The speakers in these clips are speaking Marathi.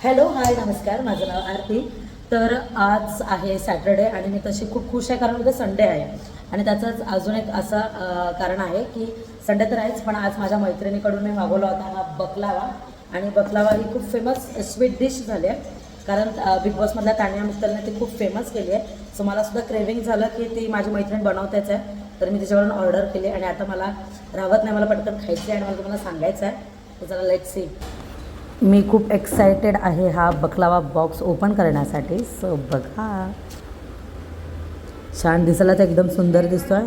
हॅलो हाय नमस्कार, माझं नाव आरती. तर आज आहे सॅटर्डे आणि मी तशी खूप खुश आहे कारण उद्या संडे आहे. आणि त्याचंच अजून एक असं कारण आहे की संडे तर आहेच, पण आज माझ्या मैत्रिणीकडून मी मागवला होता हा बकलावा. आणि बकलावा ही खूप फेमस स्वीट डिश झाली आहे कारण बिग बॉसमधल्या तानिया मित्तलने ती खूप फेमस केली आहे. सो मलासुद्धा क्रेविंग झालं की ती माझी मैत्रीण बनवतेच आहे, तर मी तिच्यावरून ऑर्डर केली आणि आता मला राहत नाही, मला पटकन खायची आहे आणि मला तुम्हाला सांगायचं आहे. तर चला लेट्स सी. मी खूप एक्सायटेड आहे हा बकलावा बॉक्स ओपन करण्यासाठी. सो बघा, छान दिसायला तर एकदम सुंदर दिसतोय.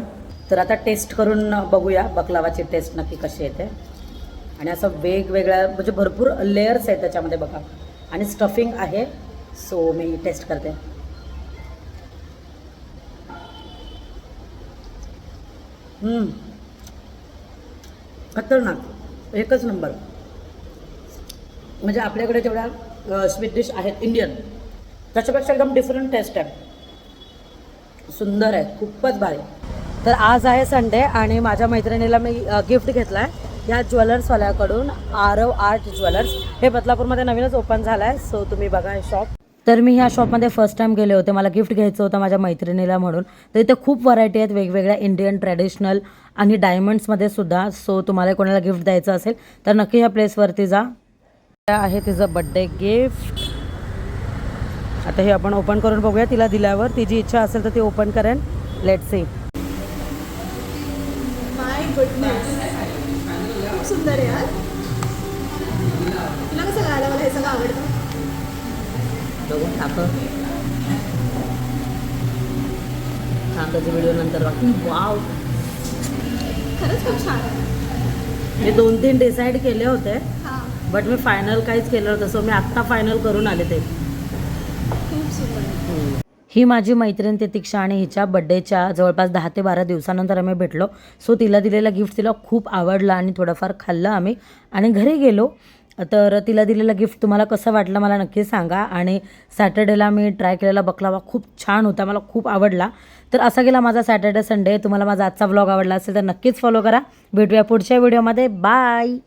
तर आता टेस्ट करून बघूया बकलावाची टेस्ट नक्की कशी येते. आणि असं वेगवेगळ्या म्हणजे भरपूर लेयर्स आहेत त्याच्यामध्ये बघा, आणि स्टफिंग आहे. सो मी टेस्ट करते. खतरनाक, एकच नंबर. म्हणजे आपल्याकडे जेवढ्या स्वीट डिश आहेत इंडियन, त्याच्यापेक्षा एकदम डिफरंट टेस्ट आहे. सुंदर आहे, खूपच भारी. तर आज आहे संडे आणि माझ्या मैत्रिणीला मी गिफ्ट घेतला आहे या ज्वेलर्सवाल्याकडून, आरव आर्ट ज्वेलर्स. हे बदलापूरमध्ये नवीनच ओपन झालं आहे. सो तुम्ही बघा हे शॉप. तर मी ह्या शॉपमध्ये फर्स्ट टाईम गेले होते, मला गिफ्ट घ्यायचं होतं माझ्या मैत्रिणीला म्हणून. तर इथे खूप व्हरायटी आहेत वेगवेगळ्या इंडियन ट्रॅडिशनल आणि डायमंड्समध्ये सुद्धा. सो तुम्हाला कोणाला गिफ्ट द्यायचं असेल तर नक्की ह्या प्लेसवरती जा. आहे तिचं बड्डे गिफ्ट. आता हे आपण ओपन करून बघूया. तिला दिल्यावर तिची इच्छा असेल तर ती ओपन करेन. Let's see. माय गुडनेस, खूप सुंदर आहे यार. तुला कसं कळालं मला हे सगळं आवडतं? बघून टाकं त्याचे व्हिडिओ नंतर बघ. वाव, खरंच खूप छान आहे. मी 2-3 डिसाईड केले होते, हां, बट मी फायनल काहीच केलं होतं. सो मी आत्ता फायनल करून आले ते. खूप सुंदर आहे. ही माझी मैत्रीण तितिक्षा आणि हिच्या बड्डेच्या जवळपास 10 ते 12 दिवसानंतर आम्ही भेटलो. सो तिला दिलेलं गिफ्ट तिला खूप आवडलं आणि थोडंफार खाल्लं आम्ही आणि घरी गेलो. तर तिला दिलेलं गिफ्ट तुम्हाला कसं वाटलं मला नक्की सांगा. आणि सॅटर्डेला मी ट्राय केलेला बकलावा खूप छान होता, मला खूप आवडला. तर असा गेला माझा सॅटर्डे संडे. तुम्हाला माझा आजचा व्लॉग आवडला असेल तर नक्कीच फॉलो करा. भेटूया पुढच्या व्हिडिओमध्ये. बाय.